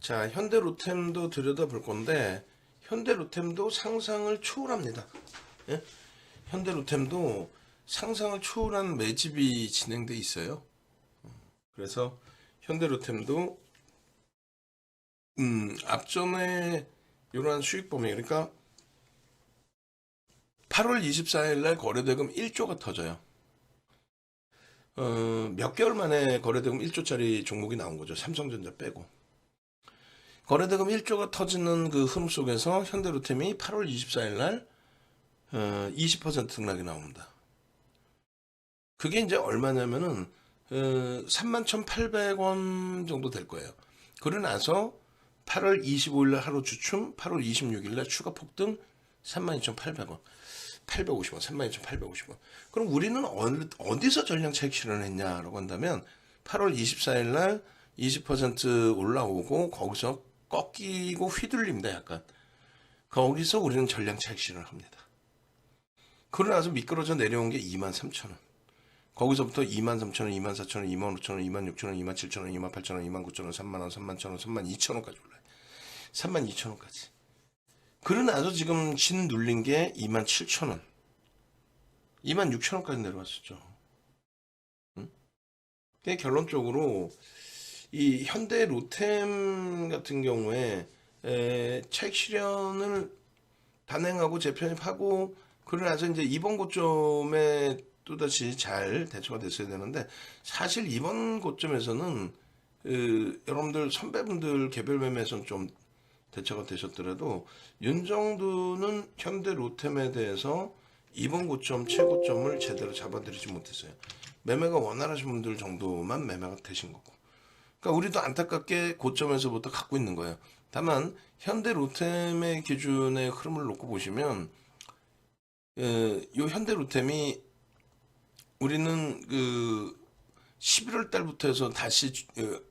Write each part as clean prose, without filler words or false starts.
자, 현대로템도 들여다볼 건데 현대로템도 상상을 초월합니다. 예? 현대로템도 상상을 초월한 매집이 진행돼 있어요. 그래서 현대로템도 앞전에 이러한 수익 범위, 그러니까 8월 24일 날 거래대금 1조가 터져요. 몇 개월 만에 거래대금 1조짜리 종목이 나온 거죠. 삼성전자 빼고. 거래대금 1조가 터지는 그 흐름 속에서 현대로템이 8월 24일 날 20% 등락이 나옵니다. 그게 이제 얼마냐면은 31,800원 정도 될 거예요. 그러고 나서 8월 25일 날 하루 주춤, 8월 26일 날 추가 폭등 32,800원. 850원, 32,850원. 그럼 우리는 어디서 전량 차익 실현했냐라고 한다면 8월 24일 날 20% 올라오고 거기서 꺾이고 휘둘립니다. 약간. 거기서 우리는 전량 차익 실현을 합니다. 그러고 나서 미끄러져 내려온 게 23,000원. 거기서부터 23,000원, 24,000원, 25,000원, 26,000원, 27,000원, 28,000원, 29,000원, 30,000원, 31,000원, 32,000원까지 올라요. 32,000원까지. 그러고 나서 지금 진 눌린 게 27,000원. 26,000원까지 내려왔었죠. 응? 결론적으로 이 현대 로템 같은 경우에 차익 실현을 단행하고 재편입하고 그러고 나서 이제 이번 고점에 또다시 잘 대처가 됐어야 되는데 사실 이번 고점에서는 여러분들 선배분들 개별 매매에서는 좀 대처가 되셨더라도 윤정두는 현대 로템에 대해서 이번 고점 최고점을 제대로 잡아드리지 못했어요. 매매가 원활하신 분들 정도만 매매가 되신 거고. 그러니까 우리도 안타깝게 고점에서부터 갖고 있는 거예요. 다만 현대 로템의 기준의 흐름을 놓고 보시면 이 현대 로템이 우리는 그 11월 달부터 해서 다시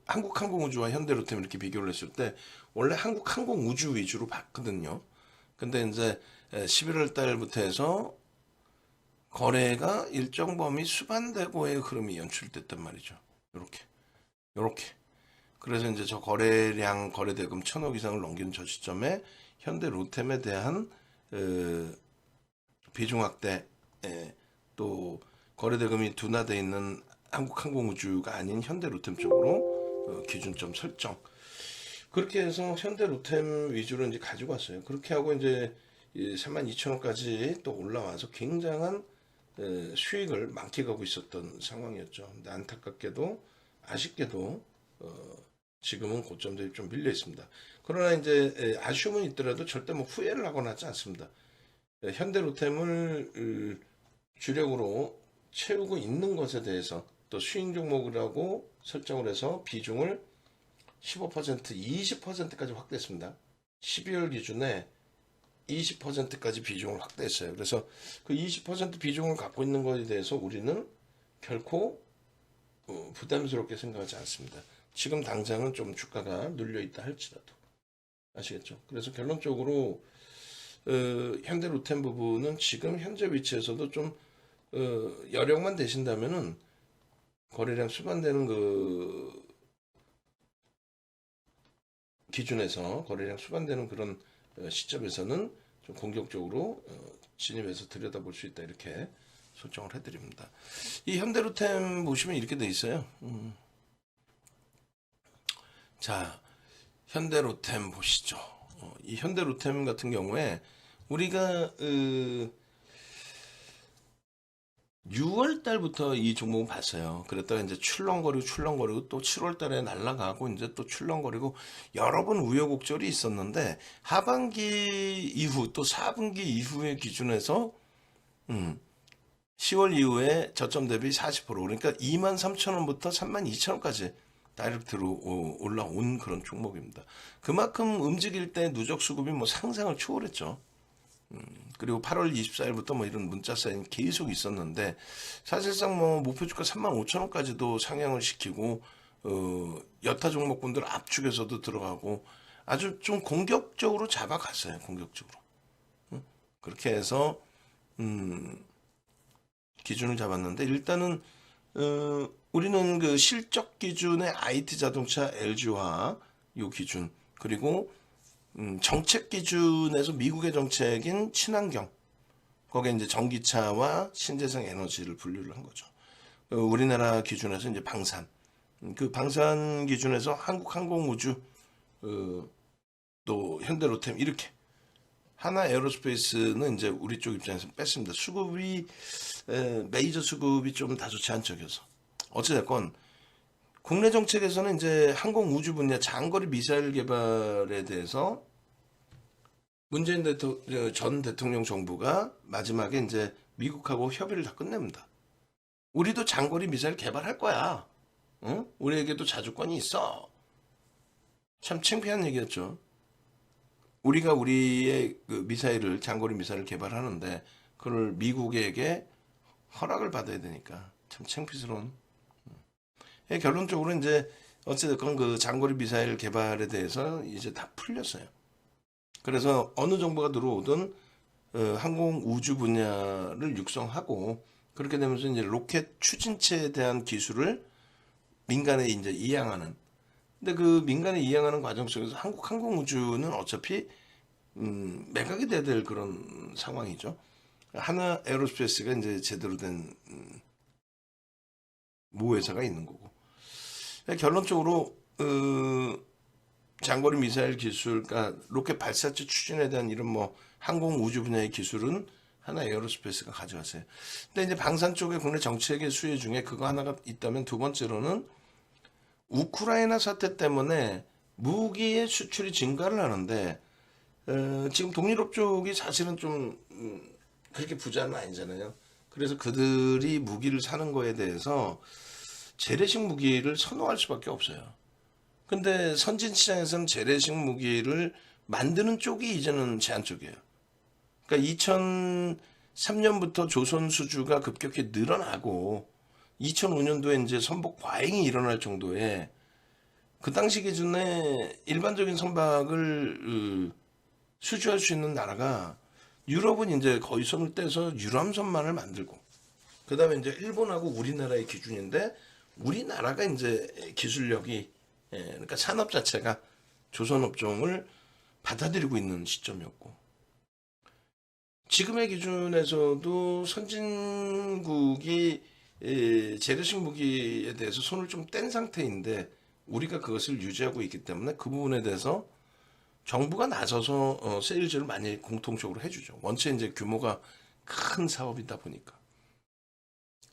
한국항공우주와 현대로템 이렇게 비교를 했을 때 원래 한국항공우주 위주로 봤거든요. 근데 이제 11월 달부터 해서 거래가 일정 범위 수반되고의 흐름이 연출됐단 말이죠. 요렇게. 그래서 이제 저 거래량, 거래대금 1,000억 이상을 넘기는 저 시점에 현대로템에 대한 비중 확대, 또 거래대금이 둔화되어 있는 한국항공우주가 아닌 현대로템 쪽으로 기준점 설정. 그렇게 해서 현대로템 위주로 이제 가지고 왔어요. 그렇게 하고 이제 32,000원까지 또 올라와서 굉장한 수익을 만끽하고 있었던 상황이었죠. 근데 안타깝게도 아쉽게도 지금은 고점 대비 좀 밀려 있습니다. 그러나 이제 아쉬움은 있더라도 절대 뭐 후회를 하거나 하지 않습니다. 현대로템을 주력으로 채우고 있는 것에 대해서 또 수익 종목이라고 설정을 해서 비중을 15%, 20%까지 확대했습니다. 12월 기준에 20%까지 비중을 확대했어요. 그래서 그 20% 비중을 갖고 있는 것에 대해서 우리는 결코 부담스럽게 생각하지 않습니다. 지금 당장은 좀 주가가 눌려 있다 할지라도 아시겠죠? 그래서 결론적으로 현대로템 부분은 지금 현재 위치에서도 좀 여력만 되신다면은 거래량 수반되는 그 기준에서 거래량 수반되는 그런 시점에서는 좀 공격적으로 진입해서 들여다볼 수 있다 이렇게 설정을 해드립니다. 이 현대로템 보시면 이렇게 돼 있어요. 자, 현대로템 보시죠. 이 현대로템 같은 경우에 우리가 6월 달부터 이 종목은 봤어요. 그랬다가 이제 출렁거리고 또 7월 달에 날아가고 이제 또 출렁거리고 여러 번 우여곡절이 있었는데 하반기 이후 또 4분기 이후의 기준에서 10월 이후에 저점 대비 40% 그러니까 23,000원부터 32,000원까지 다이렉트로 올라온 그런 종목입니다. 그만큼 움직일 때 누적 수급이 뭐 상상을 초월했죠. 그리고 8월 24일부터 뭐 이런 문자 사인이 계속 있었는데 사실상 뭐 목표 주가 35,000원까지도 상향을 시키고 여타 종목군들 압축해서도 들어가고 아주 좀 공격적으로 잡아갔어요. 공격적으로. 그렇게 해서 기준을 잡았는데 일단은 우리는 그 실적 기준의 IT 자동차 LG화 요 기준, 그리고 정책 기준에서 미국의 정책인 친환경, 거기에 이제 전기차와 신재생 에너지를 분류를 한 거죠. 우리나라 기준에서 이제 방산, 그 방산 기준에서 한국항공우주, 또 현대로템, 이렇게 하나 에어로스페이스는 이제 우리 쪽 입장에서 뺐습니다. 수급이 메이저 수급이 좀 다소 제한적이어서. 어찌됐건 국내 정책에서는 이제 항공우주 분야 장거리 미사일 개발에 대해서 문재인 전 대통령 정부가 마지막에 이제 미국하고 협의를 다 끝냅니다. 우리도 장거리 미사일 개발할 거야. 응? 우리에게도 자주권이 있어. 참 창피한 얘기였죠. 우리가 우리의 그 미사일을, 장거리 미사일을 개발하는데 그걸 미국에게 허락을 받아야 되니까 참 창피스러운. 결론적으로 이제 어찌됐건 그 장거리 미사일 개발에 대해서 이제 다 풀렸어요. 그래서 어느 정부가 들어오든 항공 우주 분야를 육성하고, 그렇게 되면서 이제 로켓 추진체에 대한 기술을 민간에 이제 이양하는. 근데 그 민간에 이양하는 과정 속에서 한국 항공우주는 어차피 매각이 돼야 될 그런 상황이죠. 하나 에어로스페이스가 이제 제대로 된 모회사가 있는 거고. 결론적으로 장거리 미사일 기술, 그러니까 로켓 발사체 추진에 대한 이런 뭐 항공 우주 분야의 기술은 하나 에어로스페이스가 가져갔어요. 근데 이제 방산 쪽의 국내 정책의 수혜 중에 그거 하나가 있다면, 두 번째로는 우크라이나 사태 때문에 무기의 수출이 증가를 하는데, 지금 동유럽 쪽이 사실은 좀 그렇게 부자는 아니잖아요. 그래서 그들이 무기를 사는 거에 대해서 재래식 무기를 선호할 수밖에 없어요. 근데 선진 시장에서는 재래식 무기를 만드는 쪽이 이제는 제한 쪽이에요. 그러니까 2003년부터 조선 수주가 급격히 늘어나고 2005년도에 이제 선박 과잉이 일어날 정도의, 그 당시 기준에 일반적인 선박을 수주할 수 있는 나라가, 유럽은 이제 거의 손을 떼서 유람선만을 만들고, 그 다음에 이제 일본하고 우리나라의 기준인데, 우리나라가 이제 기술력이, 그러니까 산업 자체가 조선업종을 받아들이고 있는 시점이었고, 지금의 기준에서도 선진국이 재래식 무기에 대해서 손을 좀 뗀 상태인데, 우리가 그것을 유지하고 있기 때문에 그 부분에 대해서 정부가 나서서 세일즈를 많이 공통적으로 해주죠. 원체 이제 규모가 큰 사업이다 보니까.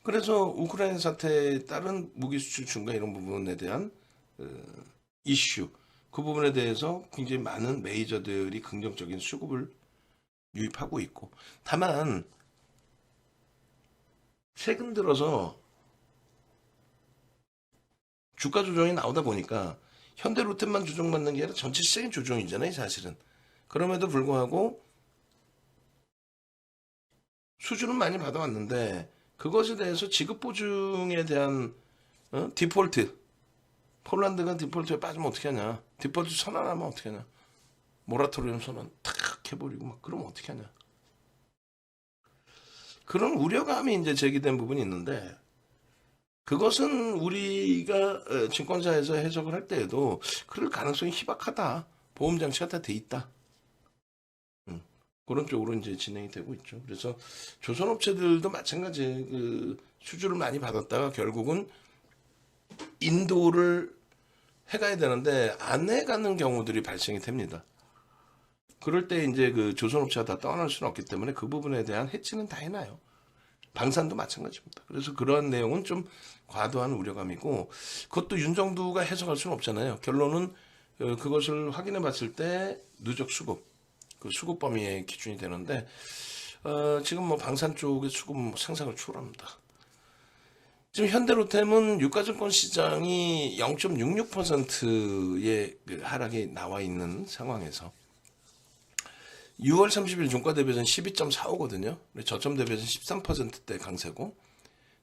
그래서 우크라이나 사태에 따른 무기 수출 중과 이런 부분에 대한 이슈, 그 부분에 대해서 굉장히 많은 메이저들이 긍정적인 수급을 유입하고 있고, 다만 최근 들어서 주가 조정이 나오다 보니까 현대로템만 조정받는 게 아니라 전체적인 조정이잖아요, 사실은. 그럼에도 불구하고 수주는 많이 받아왔는데, 그것에 대해서 지급 보증에 대한 디폴트, 폴란드가 디폴트에 빠지면 어떻게 하냐, 디폴트 선언하면 어떻게 하냐, 모라토리엄 선언 탁 해버리고 막 그러면 어떻게 하냐, 그런 우려감이 이제 제기된 부분이 있는데, 그것은 우리가 증권사에서 해석을 할 때에도 그럴 가능성이 희박하다, 보험 장치가 다 돼 있다, 그런 쪽으로 이제 진행이 되고 있죠. 그래서 조선업체들도 마찬가지, 그 수주를 많이 받았다가 결국은 인도를 해가야 되는데 안 해가는 경우들이 발생이 됩니다. 그럴 때 이제 그 조선업체가 다 떠날 수는 없기 때문에 그 부분에 대한 해치는 다 해놔요. 방산도 마찬가지입니다. 그래서 그러한 내용은 좀 과도한 우려감이고, 그것도 윤정두가 해석할 수는 없잖아요. 결론은 그것을 확인해 봤을 때 누적 수급, 그 수급 범위의 기준이 되는데, 지금 뭐 방산 쪽의 수급 상상을 초월합니다. 지금 현대로템은 유가증권 시장이 0.66%의 그 하락이 나와 있는 상황에서 6월 30일 종가 대비해서는 12.45거든요. 저점 대비해서는 13%대 강세고.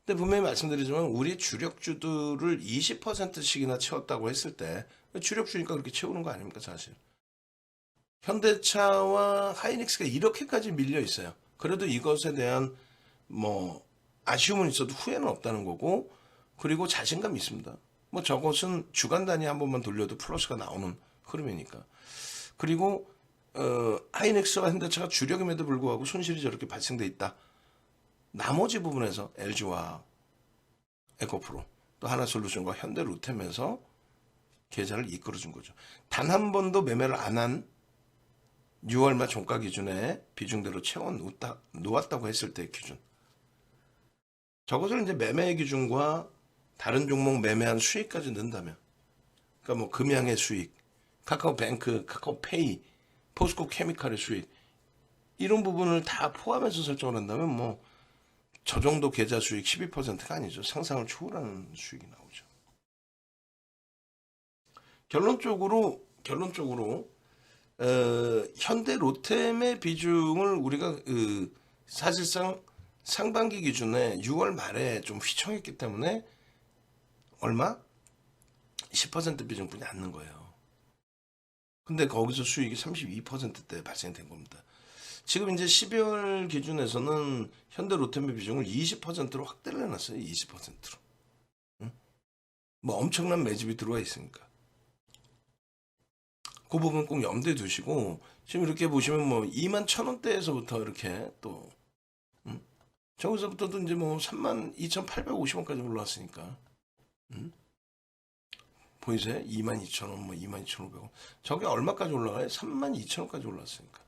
근데 분명히 말씀드리지만 우리 주력주들을 20%씩이나 채웠다고 했을 때, 주력주니까 그렇게 채우는 거 아닙니까, 사실. 현대차와 하이닉스가 이렇게까지 밀려 있어요. 그래도 이것에 대한 뭐 아쉬움은 있어도 후회는 없다는 거고, 그리고 자신감 있습니다. 뭐 저것은 주간 단위 한 번만 돌려도 플러스가 나오는 흐름이니까. 그리고 하이닉스와 현대차가 주력임에도 불구하고 손실이 저렇게 발생돼 있다. 나머지 부분에서 LG와 에코프로 또 하나솔루션과 현대로템에서 계좌를 이끌어준 거죠. 단 한 번도 매매를 안 한 6월 말 종가 기준에 비중대로 채워 놓았다고 했을 때의 기준. 저것을 이제 매매 기준과 다른 종목 매매한 수익까지 넣는다면, 그러니까 뭐 금양의 수익, 카카오뱅크, 카카오페이, 포스코 케미칼의 수익, 이런 부분을 다 포함해서 설정을 한다면 뭐 저 정도 계좌 수익 12%가 아니죠. 상상을 초월하는 수익이 나오죠. 결론적으로 현대 로템의 비중을 우리가 사실상 상반기 기준에 6월 말에 좀 휘청했기 때문에 얼마? 10% 비중뿐이 안 는 거예요. 근데 거기서 수익이 32%대 발생된 겁니다. 지금 이제 12월 기준에서는 현대 로템의 비중을 20%로 확대를 해놨어요. 20%로. 응? 뭐 엄청난 매집이 들어와 있으니까. 그 부분 꼭 염두에 두시고, 지금 이렇게 보시면 뭐 21,000원대에서부터 이렇게 또 저기서부터도 이제 뭐 32,850원까지 올라왔으니까. 보이세요? 22,000원, 뭐 22,500원. 저게 얼마까지 올라가요? 32,000원까지 올랐으니까.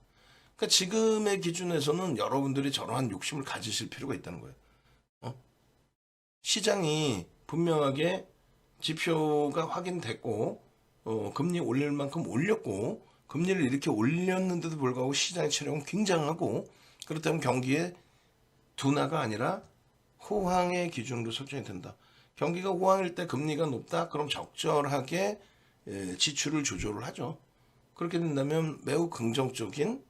그러니까 지금의 기준에서는 여러분들이 저러한 욕심을 가지실 필요가 있다는 거예요. 시장이 분명하게 지표가 확인됐고, 금리 올릴 만큼 올렸고, 금리를 이렇게 올렸는데도 불구하고 시장의 체력은 굉장하고, 그렇다면 경기에 둔화가 아니라 호황의 기준으로 설정이 된다. 경기가 호황일 때 금리가 높다? 그럼 적절하게 지출을 조절을 하죠. 그렇게 된다면 매우 긍정적인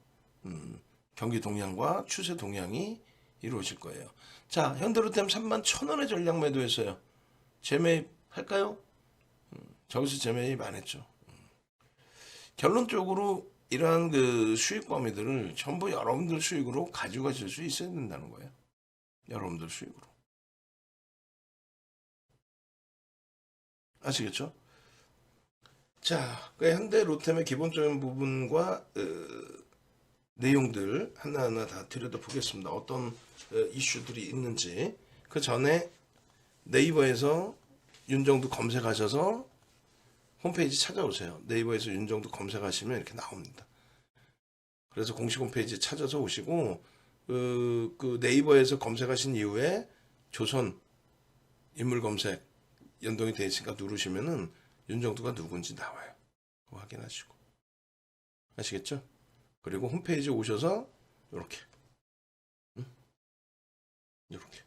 경기 동향과 추세 동향이 이루어질 거예요. 자, 현대로템 31,000원에 전량 매도했어요. 재매입 할까요? 저기서 재매입 안 했죠. 결론적으로 이러한 그 수익 범위들을 전부 여러분들 수익으로 가져가실 수 있어야 된다는 거예요. 여러분들 수익으로. 아시겠죠? 자, 그 현대 로템의 기본적인 부분과 내용들 하나하나 다 들여다보겠습니다. 어떤 이슈들이 있는지. 그 전에 네이버에서 윤정두 검색하셔서 홈페이지 찾아오세요. 네이버에서 윤정두 검색하시면 이렇게 나옵니다. 그래서 공식 홈페이지 찾아서 오시고 그 네이버에서 검색하신 이후에 조선 인물 검색 연동이 되어 있으니까 누르시면은 윤정두가 누군지 나와요. 그거 확인하시고. 아시겠죠? 그리고 홈페이지에 오셔서 이렇게 이렇게.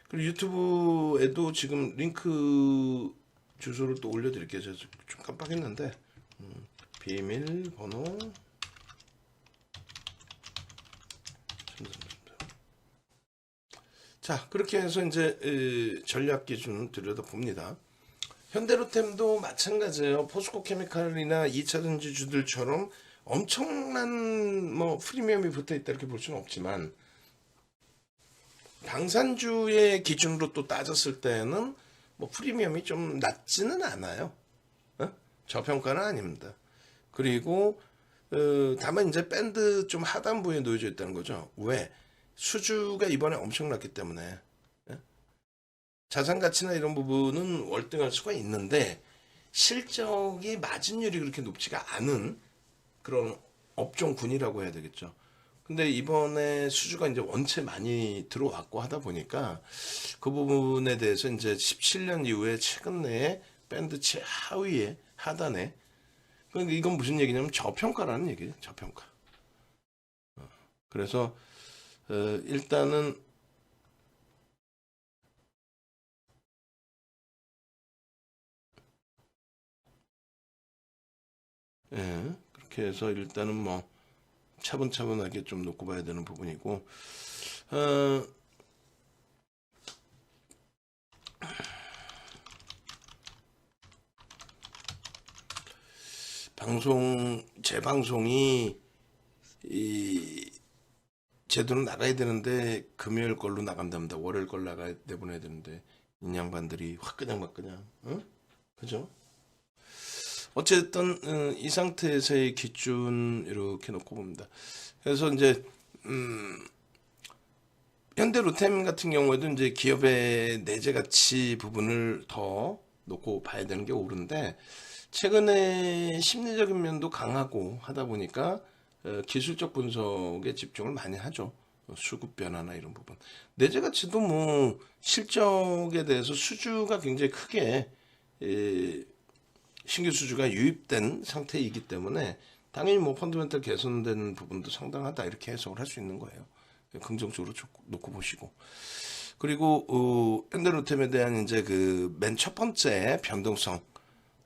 그리고 유튜브에도 지금 링크 주소를 또 올려드릴게요. 제가 좀 깜빡했는데 비밀번호 자, 그렇게 해서 이제 전략 기준을 들여다봅니다. 현대로템도 마찬가지예요. 포스코 케미칼이나 2차 전지주들처럼 엄청난 뭐 프리미엄이 붙어 있다 이렇게 볼 수는 없지만 방산주의 기준으로 또 따졌을 때는 뭐 프리미엄이 좀 낮지는 않아요. 저평가는 아닙니다. 그리고 다만 이제 밴드 좀 하단부에 놓여져 있다는 거죠. 왜? 수주가 이번에 엄청났기 때문에 자산 가치나 이런 부분은 월등할 수가 있는데 실적이 마진율이 그렇게 높지가 않은 그런 업종군이라고 해야 되겠죠. 근데 이번에 수주가 이제 원체 많이 들어왔고 하다 보니까 그 부분에 대해서 이제 17년 이후에 최근 내에 밴드 최하위에 하단에 그러니까 이건 무슨 얘기냐면 저평가라는 얘기예요. 저평가. 그래서 일단은 그렇게 해서 일단은 뭐 차분차분하게 좀 놓고 봐야 되는 부분이고 재방송이 제대로 나가야 되는데 금요일 걸로 나간답니다. 월요일 걸 내보내야 되는데 인양반들이 화끈냥 응? 그죠? 어쨌든 이 상태에서의 기준 이렇게 놓고 봅니다. 그래서 이제 현대로템 같은 경우에도 이제 기업의 내재 가치 부분을 더 놓고 봐야 되는 게 옳은데, 최근에 심리적인 면도 강하고 하다 보니까 기술적 분석에 집중을 많이 하죠. 수급 변화나 이런 부분. 내재 가치도 뭐 실적에 대해서 수주가 굉장히 크게 신규 수주가 유입된 상태이기 때문에 당연히 뭐 펀더멘털 개선된 부분도 상당하다 이렇게 해석을 할 수 있는 거예요. 긍정적으로 놓고 보시고. 그리고 현대로템에 대한 이제 그 맨 첫 번째 변동성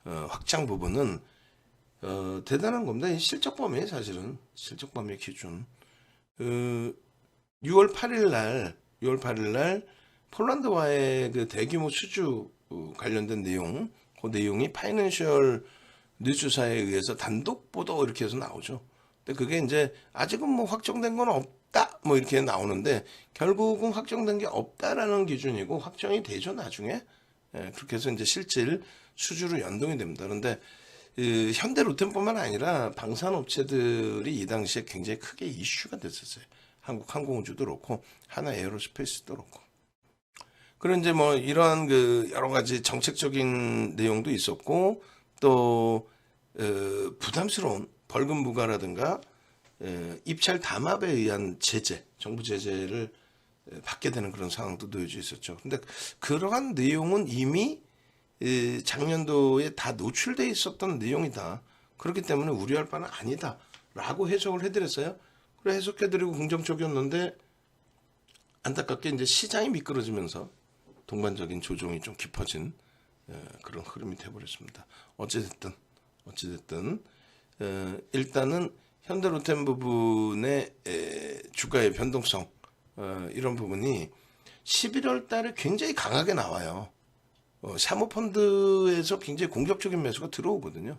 확장 부분은 대단한 겁니다. 이 실적 범위, 사실은 실적 범위 기준 6월 8일 날 폴란드와의 그 대규모 수주 관련된 내용, 그 내용이 파이낸셜 뉴스사에 의해서 단독 보도 이렇게 해서 나오죠. 근데 그게 이제 아직은 뭐 확정된 건 없다 뭐 이렇게 나오는데, 결국은 확정된 게 없다라는 기준이고 확정이 되죠 나중에. 그렇게 해서 이제 실질 수주로 연동이 됩니다. 그런데 현대 로템뿐만 아니라 방산업체들이 이 당시에 굉장히 크게 이슈가 됐었어요. 한국항공우주도 그렇고 하나 에어로스페이스도 그렇고. 그런 이제 뭐 이러한 그 여러 가지 정책적인 내용도 있었고, 또 부담스러운 벌금 부과라든가 입찰 담합에 의한 제재, 정부 제재를 받게 되는 그런 상황도 놓여져 있었죠. 근데 그러한 내용은 이미 작년도에 다 노출돼 있었던 내용이다. 그렇기 때문에 우려할 바는 아니다라고 해석을 해드렸어요. 그래 해석해드리고 긍정적이었는데, 안타깝게 이제 시장이 미끄러지면서 동반적인 조정이 좀 깊어진 그런 흐름이 돼버렸습니다. 어찌됐든 일단은 현대로템 부분의 주가의 변동성, 이런 부분이 11월 달에 굉장히 강하게 나와요. 사모펀드에서 굉장히 공격적인 매수가 들어오거든요.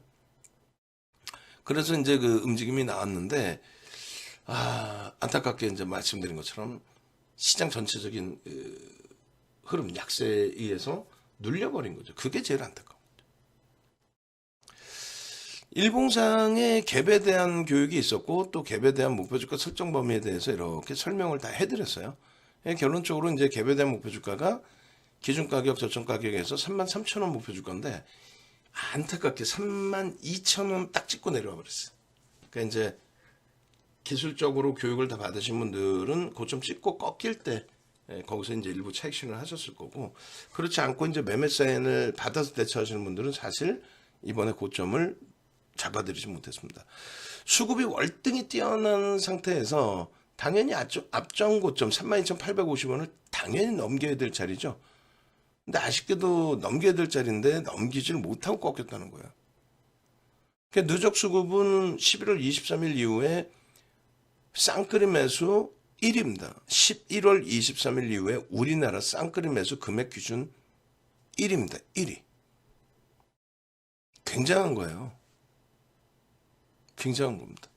그래서 이제 그 움직임이 나왔는데, 안타깝게 이제 말씀드린 것처럼 시장 전체적인 흐름 약세에 의해서 눌려버린 거죠. 그게 제일 안타까운 거죠. 일봉상의 갭에 대한 교육이 있었고, 또 갭에 대한 목표주가 설정 범위에 대해서 이렇게 설명을 다 해드렸어요. 결론적으로 이제 갭에 대한 목표주가가 기준가격, 저점가격에서 33,000원 목표주가인데, 안타깝게 32,000원 딱 찍고 내려와 버렸어요. 그러니까 이제 기술적으로 교육을 다 받으신 분들은 고점 찍고 꺾일 때 거기서 이제 일부 차익 실현을 하셨을 거고, 그렇지 않고 이제 매매 사인을 받아서 대처하시는 분들은 사실 이번에 고점을 잡아들이지 못했습니다. 수급이 월등히 뛰어난 상태에서 당연히 앞전 고점 32,850원을 당연히 넘겨야 될 자리죠. 근데 아쉽게도 넘겨야 될 자리인데 넘기질 못하고 꺾였다는 거예요. 그러니까 누적 수급은 11월 23일 이후에 쌍끌이 매수 1위입니다. 11월 23일 이후에 우리나라 쌍끌이 매수 금액 기준 1위입니다. 1위. 굉장한 거예요. 굉장한 겁니다.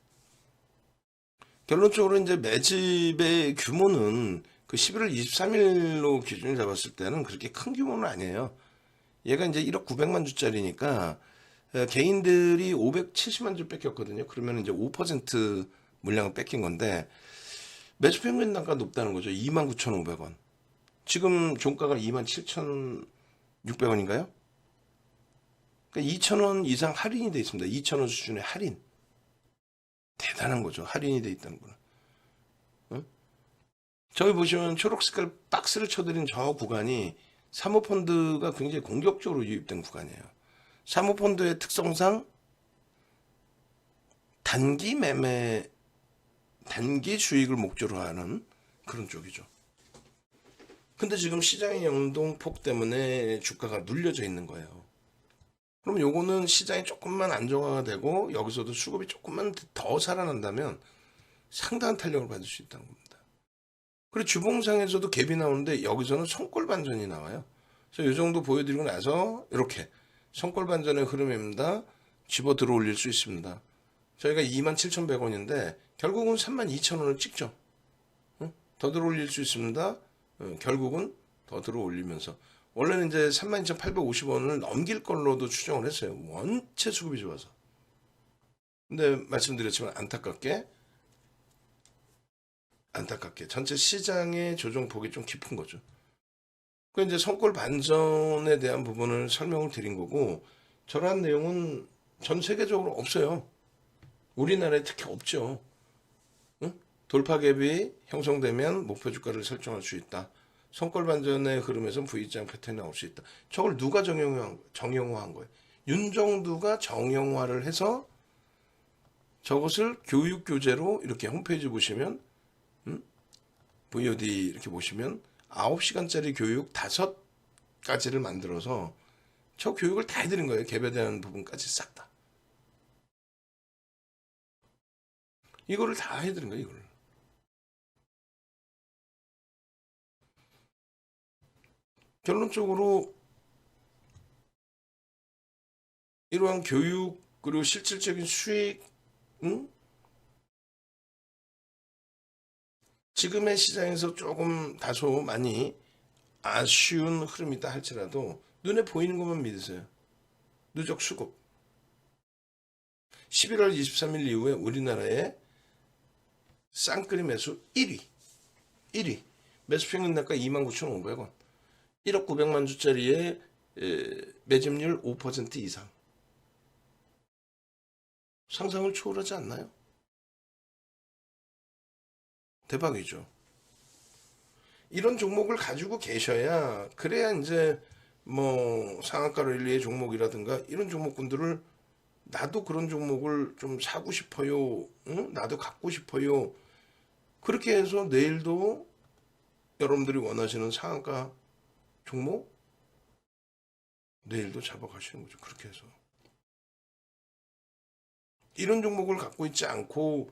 결론적으로 이제 매집의 규모는 그 11월 23일로 기준을 잡았을 때는 그렇게 큰 규모는 아니에요. 얘가 이제 1억 900만 주짜리니까 개인들이 570만 주 뺏겼거든요. 그러면 이제 5% 물량을 뺏긴 건데, 매수 평균 단가 높다는 거죠. 29,500원. 지금 종가가 27,600원인가요? 그러니까 2,000원 이상 할인이 돼 있습니다. 2,000원 수준의 할인. 대단한 거죠. 할인이 돼 있다는 거는. 저기 보시면 초록색깔 박스를 쳐드린 저 구간이 사모펀드가 굉장히 공격적으로 유입된 구간이에요. 사모펀드의 특성상 단기 매매, 단기 수익을 목적으로 하는 그런 쪽이죠. 근데 지금 시장의 영동폭 때문에 주가가 눌려져 있는 거예요. 그럼 요거는 시장이 조금만 안정화가 되고 여기서도 수급이 조금만 더 살아난다면 상당한 탄력을 받을 수 있다는 겁니다. 그리고 주봉상에서도 갭이 나오는데 여기서는 손골 반전이 나와요. 그래서 이 정도 보여드리고 나서 이렇게 손골 반전의 흐름입니다. 집어 들어 올릴 수 있습니다. 저희가 27,100원인데 결국은 32,000원을 찍죠. 더 들어 올릴 수 있습니다. 결국은 더 들어 올리면서 원래는 이제 32,850원을 넘길 걸로도 추정을 했어요. 원체 수급이 좋아서. 근데 말씀드렸지만 안타깝게 전체 시장의 조정폭이 좀 깊은 거죠. 그 이제 성골 반전에 대한 부분을 설명을 드린 거고, 저러한 내용은 전 세계적으로 없어요. 우리나라에 특히 없죠. 응? 돌파갭이 형성되면 목표 주가를 설정할 수 있다. 성골 반전의 흐름에서 V자 패턴이 나올 수 있다. 저걸 누가 정형화한 거예요? 윤정두가 정형화를 해서 저것을 교육 교재로 이렇게 홈페이지 보시면 VOD 이렇게 보시면 9시간짜리 교육 5가지를 만들어서 저 교육을 다 해드린 거예요. 갭에 대한 부분까지 싹 다. 이거를 다 해드린 거예요. 이걸. 결론적으로 이러한 교육 그리고 실질적인 수익, 지금의 시장에서 조금 다소 많이 아쉬운 흐름이다 할지라도 눈에 보이는 것만 믿으세요. 누적 수급. 11월 23일 이후에 우리나라의 쌍끌이 매수 1위. 매수 평균 단가 29,500원. 1억 900만 주짜리에 매집률 5% 이상. 상상을 초월하지 않나요? 대박이죠. 이런 종목을 가지고 계셔야, 그래야 이제 뭐 상한가 랠리의 종목이라든가 이런 종목군들을, 나도 그런 종목을 좀 사고 싶어요. 응? 나도 갖고 싶어요. 그렇게 해서 내일도 여러분들이 원하시는 상한가 종목 내일도 잡아가시는 거죠. 그렇게 해서 이런 종목을 갖고 있지 않고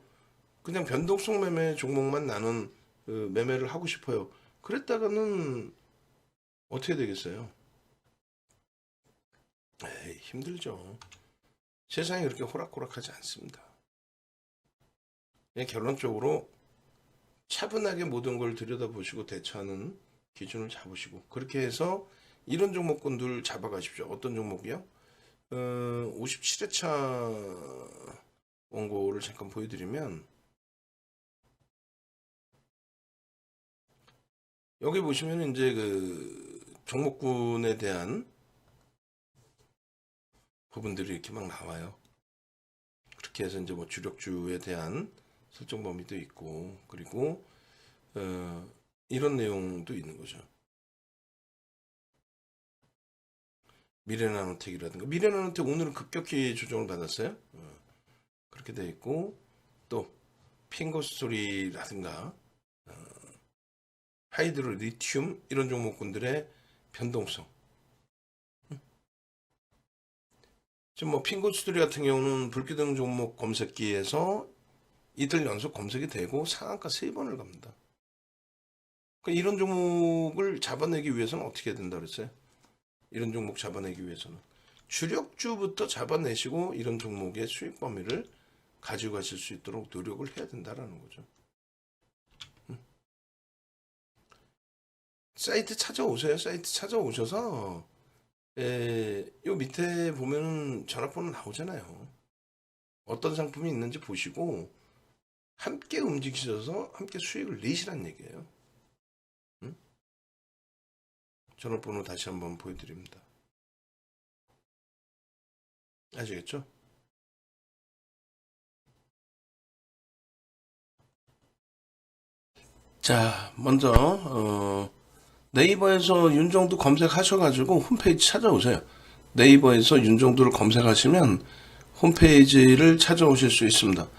그냥 변동성 매매 종목만 나는 매매를 하고 싶어요. 그랬다가는 어떻게 되겠어요? 에이, 힘들죠. 세상이 그렇게 호락호락하지 않습니다. 결론적으로 차분하게 모든 걸 들여다보시고 대처하는 기준을 잡으시고, 그렇게 해서 이런 종목군들 잡아가십시오. 어떤 종목이요? 57회차 원고를 잠깐 보여드리면, 여기 보시면 이제 그 종목군에 대한 부분들이 이렇게 막 나와요. 그렇게 해서 이제 뭐 주력주에 대한 설정 범위도 있고, 그리고 이런 내용도 있는 거죠. 미래나노텍이라든가, 미래나노텍 오늘은 급격히 조정을 받았어요. 그렇게 돼 있고, 또 핑거스토리라든가 하이드로 리튬 이런 종목군들의 변동성. 지금 뭐 핑거스토리 같은 경우는 불기둥 종목 검색기에서 이틀 연속 검색이 되고 상한가 3번을 갑니다. 그러니까 이런 종목을 잡아내기 위해서는 어떻게 해야 된다 그랬어요? 이런 종목 잡아내기 위해서는 주력주부터 잡아내시고 이런 종목의 수익 범위를 가지고 가실 수 있도록 노력을 해야 된다라는 거죠. 사이트 찾아오세요. 사이트 찾아오셔서 요 밑에 보면 전화번호 나오잖아요. 어떤 상품이 있는지 보시고 함께 움직이셔서 함께 수익을 내시란 얘기예요. 전화번호 다시 한번 보여드립니다. 아시겠죠? 자, 먼저 네이버에서 윤정두 검색하셔가지고 홈페이지 찾아오세요. 네이버에서 윤정두를 검색하시면 홈페이지를 찾아오실 수 있습니다.